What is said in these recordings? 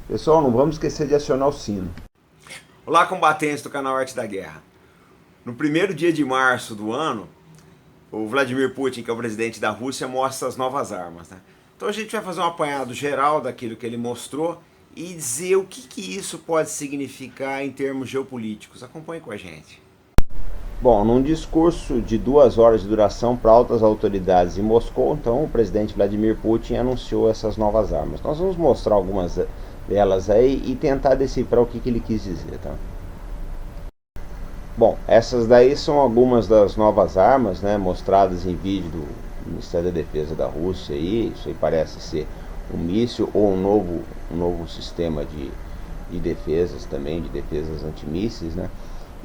Pessoal, não vamos esquecer de acionar o sino. Olá, combatentes do canal Arte da Guerra. No primeiro dia de março do ano, o Vladimir Putin, que é o presidente da Rússia, mostra as novas armas, né? Então a gente vai fazer um apanhado geral daquilo que ele mostrou e dizer o que isso pode significar em termos geopolíticos. Acompanhe com a gente. Bom, num discurso de 2 horas de duração para altas autoridades em Moscou, então o presidente Vladimir Putin anunciou essas novas armas. Nós vamos mostrar algumas delas aí e tentar decifrar o que ele quis dizer, tá? Bom, essas daí são algumas das novas armas, né, mostradas em vídeo do Ministério da Defesa da Rússia aí. Isso aí parece ser um míssil ou um novo sistema de defesas também, de defesas antimísseis, né?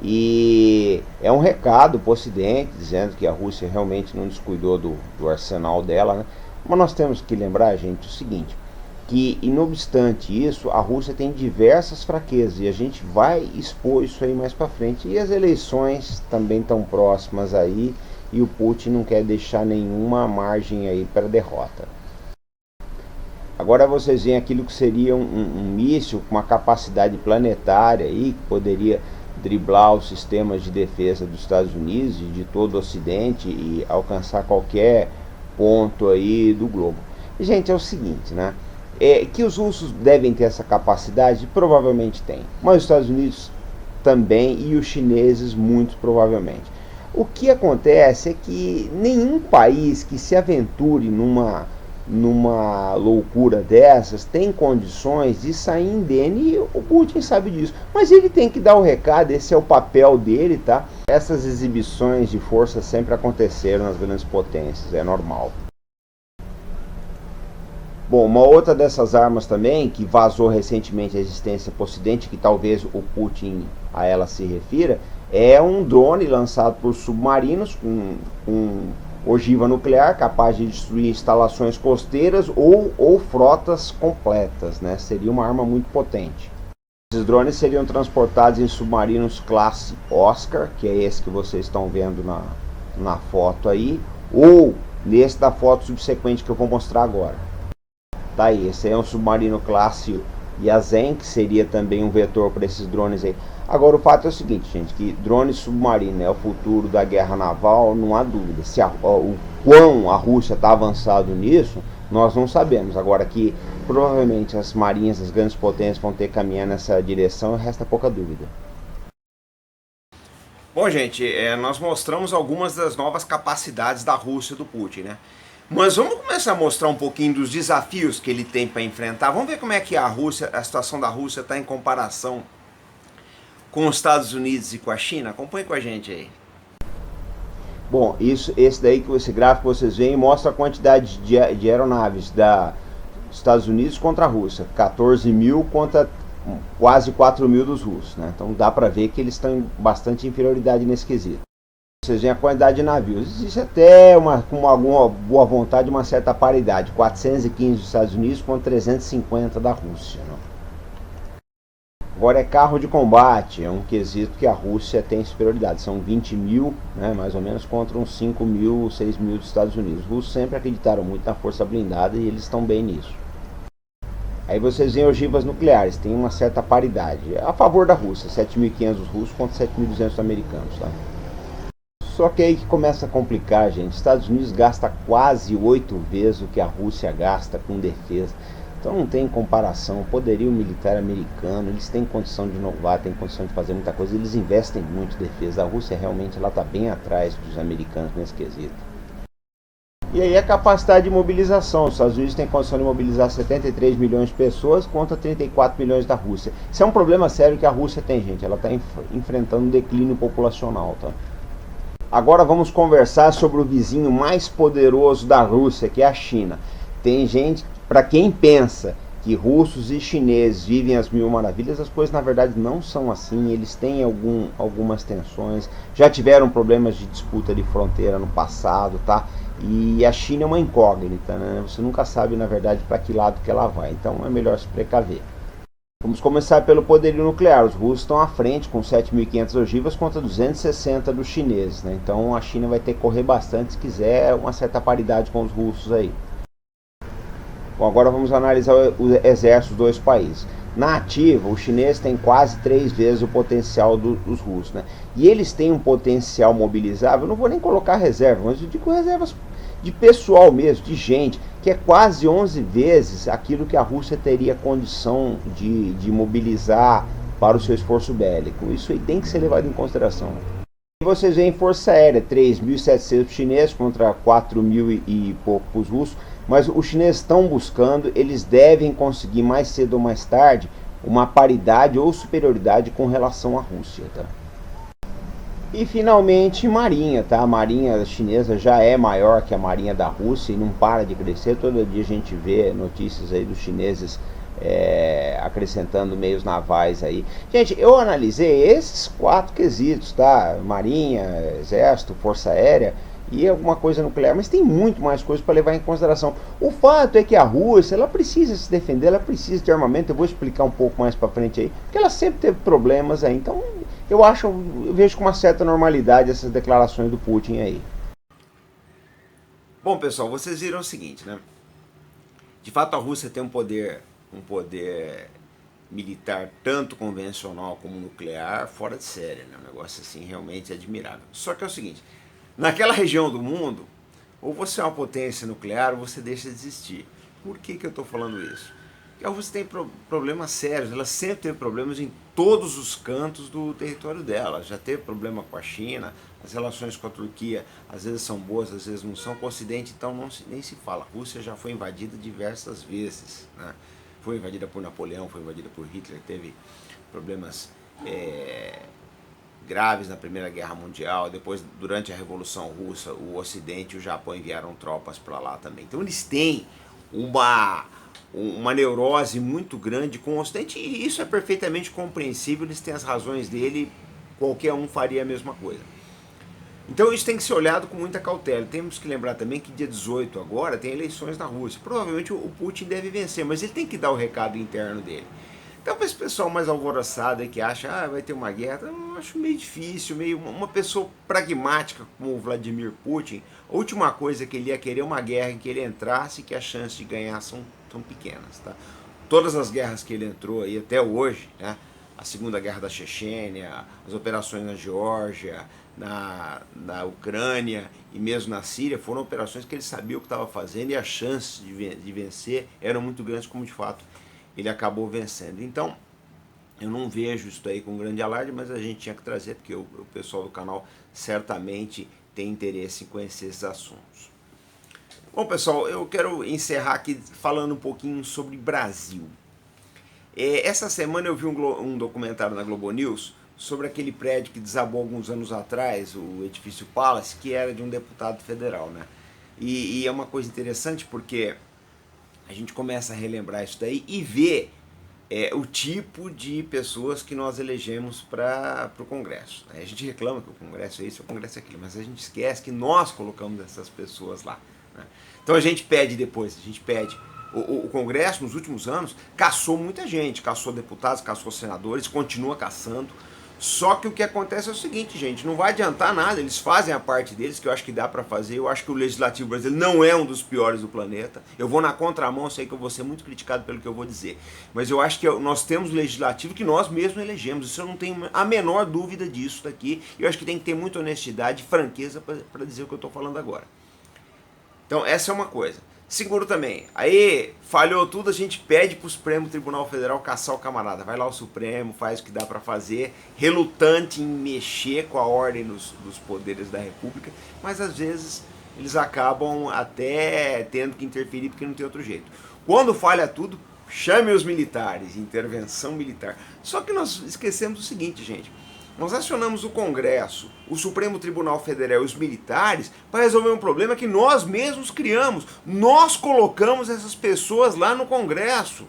E é um recado para o Ocidente, dizendo que a Rússia realmente não descuidou do arsenal dela, né? Mas nós temos que lembrar, gente, o seguinte, que, não obstante isso, a Rússia tem diversas fraquezas e a gente vai expor isso aí mais para frente. E as eleições também estão próximas aí e o Putin não quer deixar nenhuma margem aí para derrota. Agora vocês veem aquilo que seria um míssil com uma capacidade planetária aí, que poderia driblar os sistemas de defesa dos Estados Unidos e de todo o Ocidente e alcançar qualquer ponto aí do globo. E, gente, é o seguinte, né? Que os russos devem ter essa capacidade, provavelmente tem, mas os Estados Unidos também e os chineses muito provavelmente. O que acontece é que nenhum país que se aventure numa loucura dessas tem condições de sair indene, e o Putin sabe disso, mas ele tem que dar o recado, esse é o papel dele, tá? Essas exibições de força sempre aconteceram nas grandes potências, é normal. Bom, uma outra dessas armas também, que vazou recentemente a existência para o Ocidente, que talvez o Putin a ela se refira, é um drone lançado por submarinos com ogiva nuclear, capaz de destruir instalações costeiras ou frotas completas, né? Seria uma arma muito potente. Esses drones seriam transportados em submarinos classe Oscar, que é esse que vocês estão vendo na foto aí, ou nesse da foto subsequente que eu vou mostrar agora. Tá aí, esse aí é um submarino classe Yazen, que seria também um vetor para esses drones aí. Agora o fato é o seguinte, gente, que drone submarino é o futuro da guerra naval, não há dúvida. O quão a Rússia está avançado nisso, nós não sabemos. Agora que provavelmente as marinhas das grandes potências vão ter que caminhar nessa direção, resta pouca dúvida. Bom, gente, nós mostramos algumas das novas capacidades da Rússia do Putin, né? Mas vamos começar a mostrar um pouquinho dos desafios que ele tem para enfrentar. Vamos ver como é que a situação da Rússia está em comparação com os Estados Unidos e com a China. Acompanhe com a gente aí. Bom, esse daí, esse gráfico que vocês veem, mostra a quantidade de aeronaves dos Estados Unidos contra a Rússia. 14 mil contra quase 4 mil dos russos, né? Então dá para ver que eles estão em bastante inferioridade nesse quesito. Vocês veem a quantidade de navios. Existe até, com alguma boa vontade, uma certa paridade. 415 dos Estados Unidos contra 350 da Rússia, né? Agora é carro de combate, é um quesito que a Rússia tem superioridade. São 20 mil, né, mais ou menos, contra uns 5 mil, 6 mil dos Estados Unidos. Os russos sempre acreditaram muito na força blindada e eles estão bem nisso. Aí vocês veem ogivas nucleares, tem uma certa paridade. A favor da Rússia, 7.500 dos russos contra 7.200 americanos, tá? Só que aí que começa a complicar, gente. Os Estados Unidos gasta quase 8 vezes o que a Rússia gasta com defesa. Então não tem comparação. O poderio militar americano, eles têm condição de inovar, têm condição de fazer muita coisa. Eles investem muito em defesa. A Rússia realmente está bem atrás dos americanos nesse quesito. E aí a capacidade de mobilização. Os Estados Unidos têm condição de mobilizar 73 milhões de pessoas contra 34 milhões da Rússia. Isso é um problema sério que a Rússia tem, gente. Ela está enfrentando um declínio populacional, tá? Agora vamos conversar sobre o vizinho mais poderoso da Rússia, que é a China. Tem gente, para quem pensa que russos e chineses vivem as mil maravilhas, as coisas na verdade não são assim. Eles têm algumas tensões, já tiveram problemas de disputa de fronteira no passado, tá? E a China é uma incógnita, né? Você nunca sabe na verdade para que lado que ela vai, então é melhor se precaver. Vamos começar pelo poderio nuclear. Os russos estão à frente com 7.500 ogivas contra 260 dos chineses, né? Então a China vai ter que correr bastante se quiser uma certa paridade com os russos aí. Bom, agora vamos analisar o exército dos dois países. Na ativa, o chinês tem quase 3 vezes o potencial dos russos, né? E eles têm um potencial mobilizável, eu não vou nem colocar reserva, mas eu digo reservas de pessoal mesmo, de gente, que é quase 11 vezes aquilo que a Rússia teria condição de mobilizar para o seu esforço bélico. Isso aí tem que ser levado em consideração. E vocês veem Força Aérea, 3.700 chineses contra 4.000 e pouco para os russos, mas os chineses estão buscando, eles devem conseguir mais cedo ou mais tarde uma paridade ou superioridade com relação à Rússia, tá? E finalmente Marinha, tá? A Marinha chinesa já é maior que a Marinha da Rússia e não para de crescer. Todo dia a gente vê notícias aí dos chineses acrescentando meios navais aí. Gente, eu analisei esses 4 quesitos, tá? Marinha, Exército, Força Aérea e alguma coisa nuclear, mas tem muito mais coisas para levar em consideração. O fato é que a Rússia, ela precisa se defender, ela precisa de armamento. Eu vou explicar um pouco mais para frente aí, porque ela sempre teve problemas aí. Então, eu vejo com uma certa normalidade essas declarações do Putin aí. Bom, pessoal, vocês viram o seguinte, né? De fato, a Rússia tem um poder militar tanto convencional como nuclear fora de série, né? Um negócio assim realmente admirável. Só que é o seguinte, naquela região do mundo, ou você é uma potência nuclear ou você deixa de existir. Por que eu estou falando isso? Porque a Rússia tem problemas sérios, ela sempre teve problemas em todos os cantos do território dela. Já teve problema com a China, as relações com a Turquia às vezes são boas, às vezes não são. Com o Ocidente, então, nem se fala. A Rússia já foi invadida diversas vezes, né? Foi invadida por Napoleão, foi invadida por Hitler, teve problemas graves na Primeira Guerra Mundial. Depois, durante a Revolução Russa, o Ocidente e o Japão enviaram tropas para lá também. Então eles têm uma neurose muito grande com o Ocidente, e isso é perfeitamente compreensível. Eles têm as razões dele, qualquer um faria a mesma coisa. Então isso tem que ser olhado com muita cautela. Temos que lembrar também que dia 18 agora tem eleições na Rússia. Provavelmente o Putin deve vencer, mas ele tem que dar o recado interno dele. Então, para esse pessoal mais alvoroçado aí que acha vai ter uma guerra, eu acho meio difícil, uma pessoa pragmática como o Vladimir Putin, a última coisa que ele ia querer é uma guerra em que ele entrasse e que as chances de ganhar são pequenas, tá? Todas as guerras que ele entrou aí até hoje, né? A Segunda Guerra da Chechênia, as operações na Geórgia, na Ucrânia e mesmo na Síria, foram operações que ele sabia o que estava fazendo e as chances de vencer eram muito grandes, como de fato ele acabou vencendo. Então, eu não vejo isso aí com grande alarde, mas a gente tinha que trazer, porque o pessoal do canal certamente tem interesse em conhecer esses assuntos. Bom, pessoal, eu quero encerrar aqui falando um pouquinho sobre Brasil. Essa semana eu vi um documentário na Globo News sobre aquele prédio que desabou alguns anos atrás, o edifício Palace, que era de um deputado federal, né? E é uma coisa interessante porque a gente começa a relembrar isso daí e ver o tipo de pessoas que nós elegemos para o Congresso. A gente reclama que o Congresso é isso, o Congresso é aquilo, mas a gente esquece que nós colocamos essas pessoas lá, né? Então a gente pede depois, o Congresso nos últimos anos caçou muita gente, caçou deputados, caçou senadores, continua caçando. Só que o que acontece é o seguinte, gente, não vai adiantar nada, eles fazem a parte deles, que eu acho que dá para fazer. Eu acho que o Legislativo brasileiro não é um dos piores do planeta. Eu vou na contramão, sei que eu vou ser muito criticado pelo que eu vou dizer. Mas eu acho que nós temos Legislativo que nós mesmos elegemos. Isso eu não tenho a menor dúvida disso daqui. Eu acho que tem que ter muita honestidade e franqueza para dizer o que eu estou falando agora. Então essa é uma coisa. Seguro também, aí falhou tudo, a gente pede para o Supremo Tribunal Federal caçar o camarada. Vai lá o Supremo, faz o que dá para fazer, relutante em mexer com a ordem dos poderes da República, mas às vezes eles acabam até tendo que interferir porque não tem outro jeito. Quando falha tudo, chame os militares, intervenção militar. Só que nós esquecemos o seguinte, gente. Nós acionamos o Congresso, o Supremo Tribunal Federal e os militares para resolver um problema que nós mesmos criamos. Nós colocamos essas pessoas lá no Congresso.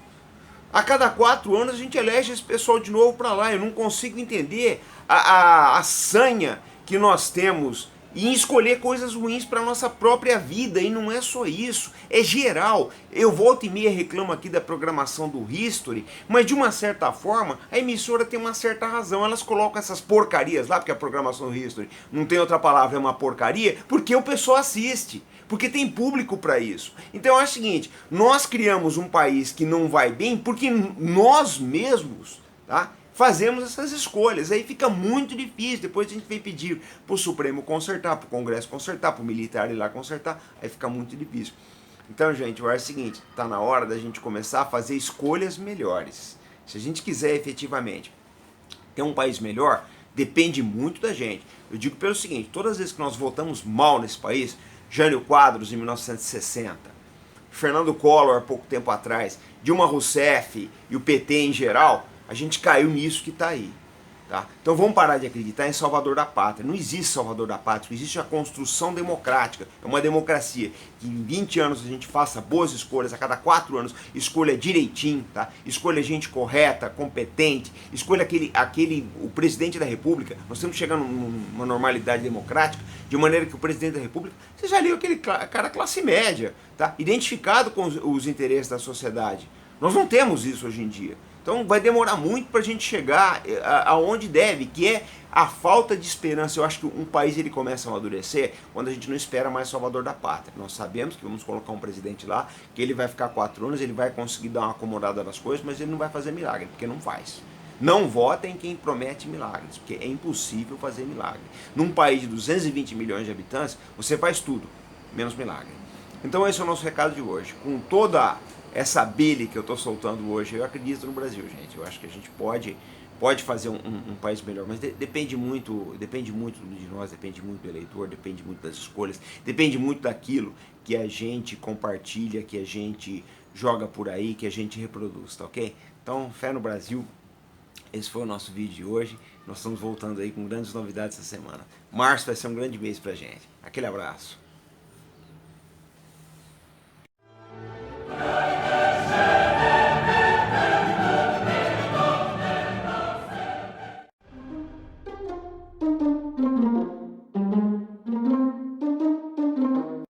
A cada 4 anos a gente elege esse pessoal de novo para lá. Eu não consigo entender a sanha que nós temos e em escolher coisas ruins para nossa própria vida, e não é só isso, é geral. Eu volta e meia reclamo aqui da programação do History, mas de uma certa forma a emissora tem uma certa razão, elas colocam essas porcarias lá, porque a programação do History não tem outra palavra, é uma porcaria, porque o pessoal assiste, porque tem público para isso. Então é o seguinte, nós criamos um país que não vai bem porque nós mesmos, tá, fazemos essas escolhas, aí fica muito difícil, depois a gente vem pedir pro Supremo consertar, pro Congresso consertar, pro militar ir lá consertar, aí fica muito difícil. Então, gente, eu acho o seguinte, tá na hora da gente começar a fazer escolhas melhores. Se a gente quiser efetivamente ter um país melhor, depende muito da gente. Eu digo pelo seguinte, todas as vezes que nós votamos mal nesse país, Jânio Quadros em 1960, Fernando Collor há pouco tempo atrás, Dilma Rousseff e o PT em geral, a gente caiu nisso que está aí. Tá? Então vamos parar de acreditar em salvador da pátria. Não existe salvador da pátria, existe a construção democrática. É uma democracia que em 20 anos a gente faça boas escolhas, a cada 4 anos escolha direitinho, tá? Escolha gente correta, competente, escolha o presidente da república. Nós temos que chegar numa normalidade democrática, de maneira que o presidente da república seja ali aquele cara classe média, tá? Identificado com os interesses da sociedade. Nós não temos isso hoje em dia. Então vai demorar muito para a gente chegar aonde deve, que é a falta de esperança. Eu acho que um país ele começa a amadurecer quando a gente não espera mais salvador da pátria. Nós sabemos que vamos colocar um presidente lá, que ele vai ficar 4 anos, ele vai conseguir dar uma acomodada nas coisas, mas ele não vai fazer milagre, porque não faz. Não votem quem promete milagres, porque é impossível fazer milagre. Num país de 220 milhões de habitantes, você faz tudo, menos milagre. Então esse é o nosso recado de hoje. Com toda essa bile que eu estou soltando hoje, eu acredito no Brasil, gente. Eu acho que a gente pode fazer um país melhor, mas depende muito de nós, depende muito do eleitor, depende muito das escolhas, depende muito daquilo que a gente compartilha, que a gente joga por aí, que a gente reproduz, tá ok? Então, fé no Brasil. Esse foi o nosso vídeo de hoje. Nós estamos voltando aí com grandes novidades essa semana. Março vai ser um grande mês pra gente. Aquele abraço.